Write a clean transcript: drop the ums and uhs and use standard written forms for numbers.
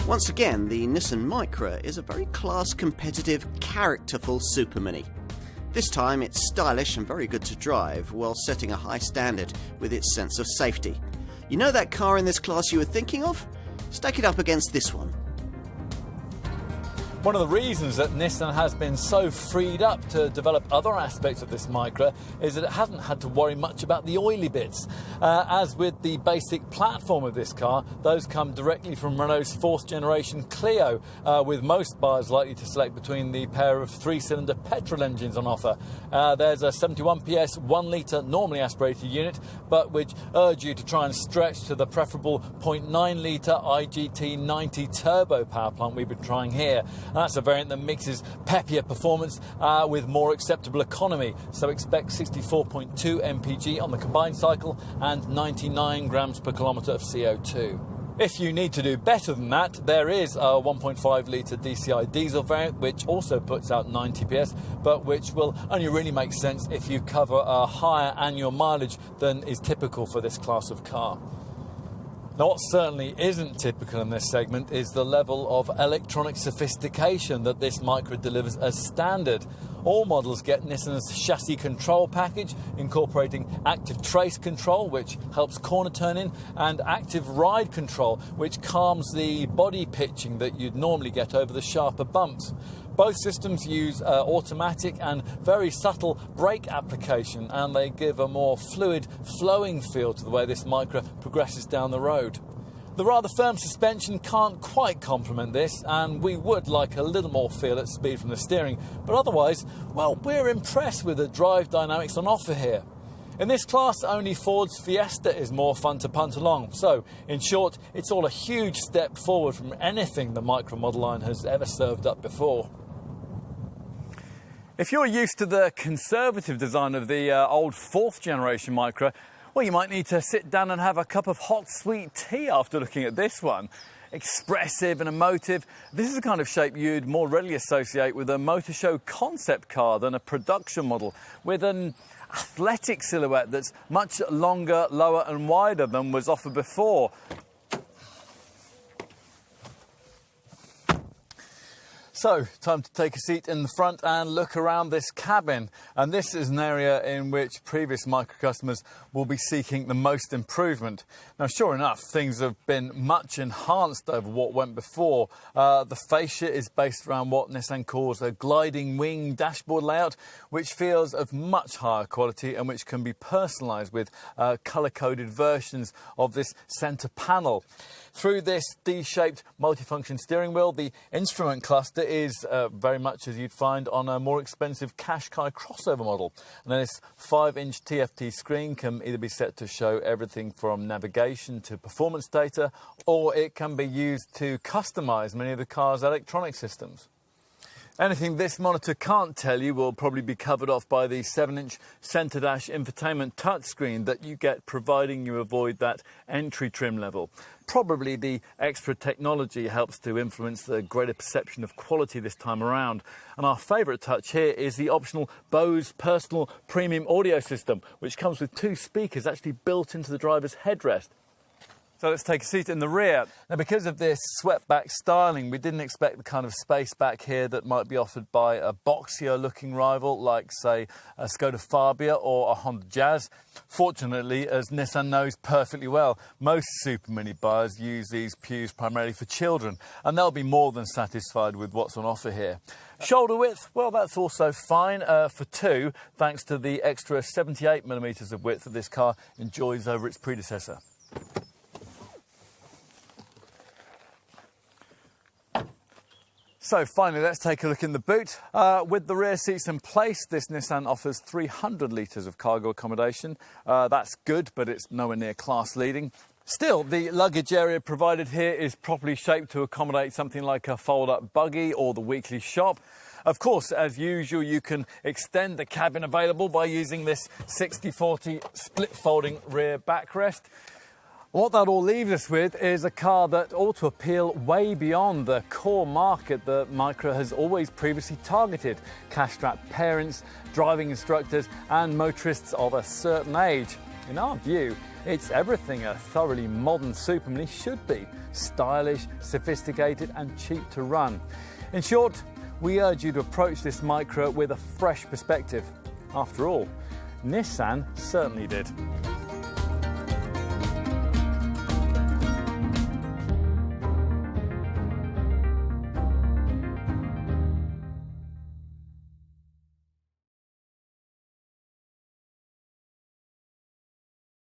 Once again, the Nissan Micra is a very class-competitive, characterful super mini. This time it's stylish and very good to drive, while setting a high standard with its sense of safety. You know that car in this class you were thinking of? Stack it up against this one. One of the reasons that Nissan has been so freed up to develop other aspects of this Micra is that it hasn't had to worry much about the oily bits. As with the basic platform of this car, those come directly from Renault's 4th generation Clio, with most buyers likely to select between the pair of 3-cylinder petrol engines on offer. There's a 71 PS 1 litre normally aspirated unit, but which urge you to try and stretch to the preferable 0.9 litre IGT 90 turbo power plant we've been trying here. And that's a variant that mixes peppier performance with more acceptable economy. So expect 64.2 mpg on the combined cycle and 99 grams per kilometre of CO2. If you need to do better than that, there is a 1.5 litre DCI diesel variant which also puts out 90 PS, but which will only really make sense if you cover a higher annual mileage than is typical for this class of car. Now, what certainly isn't typical in this segment is the level of electronic sophistication that this Micra delivers as standard. All models get Nissan's chassis control package, incorporating active trace control, which helps corner turning, and active ride control, which calms the body pitching that you'd normally get over the sharper bumps. Both systems use automatic and very subtle brake application, and they give a more fluid, flowing feel to the way this Micra progresses down the road. The rather firm suspension can't quite complement this, and we would like a little more feel at speed from the steering, but otherwise, well, we're impressed with the drive dynamics on offer here. In this class, only Ford's Fiesta is more fun to punt along, so in short, it's all a huge step forward from anything the Micra model line has ever served up before. If you're used to the conservative design of the old 4th generation Micra, well, you might need to sit down and have a cup of hot sweet tea after looking at this one. Expressive and emotive, this is the kind of shape you'd more readily associate with a motor show concept car than a production model, with an athletic silhouette that's much longer, lower and wider than was offered before. So, time to take a seat in the front and look around this cabin. And this is an area in which previous Micra customers will be seeking the most improvement. Now, sure enough, things have been much enhanced over what went before. The fascia is based around what Nissan calls a gliding wing dashboard layout, which feels of much higher quality and which can be personalised with colour-coded versions of this centre panel. Through this D-shaped multifunction steering wheel, the instrument cluster is very much as you'd find on a more expensive Qashqai crossover model. And this 5-inch TFT screen can either be set to show everything from navigation to performance data, or it can be used to customise many of the car's electronic systems. Anything this monitor can't tell you will probably be covered off by the 7-inch centre dash infotainment touchscreen that you get, providing you avoid that entry trim level. Probably the extra technology helps to influence the greater perception of quality this time around. And our favourite touch here is the optional Bose Personal Premium Audio System, which comes with 2 speakers actually built into the driver's headrest. So let's take a seat in the rear. Now, because of this swept-back styling, we didn't expect the kind of space back here that might be offered by a boxier-looking rival like, say, a Skoda Fabia or a Honda Jazz. Fortunately, as Nissan knows perfectly well, most Super Mini buyers use these pews primarily for children, and they'll be more than satisfied with what's on offer here. Shoulder width, well, that's also fine for 2, thanks to the extra 78mm of width that this car enjoys over its predecessor. So finally, let's take a look in the boot. With the rear seats in place, this Nissan offers 300 litres of cargo accommodation. That's good, but it's nowhere near class leading. Still, the luggage area provided here is properly shaped to accommodate something like a fold-up buggy or the weekly shop. Of course, as usual, you can extend the cabin available by using this 60/40 split-folding rear backrest. What that all leaves us with is a car that ought to appeal way beyond the core market that Micra has always previously targeted: cash-strapped parents, driving instructors and motorists of a certain age. In our view, it's everything a thoroughly modern Super Mini should be: stylish, sophisticated and cheap to run. In short, we urge you to approach this Micra with a fresh perspective. After all, Nissan certainly did.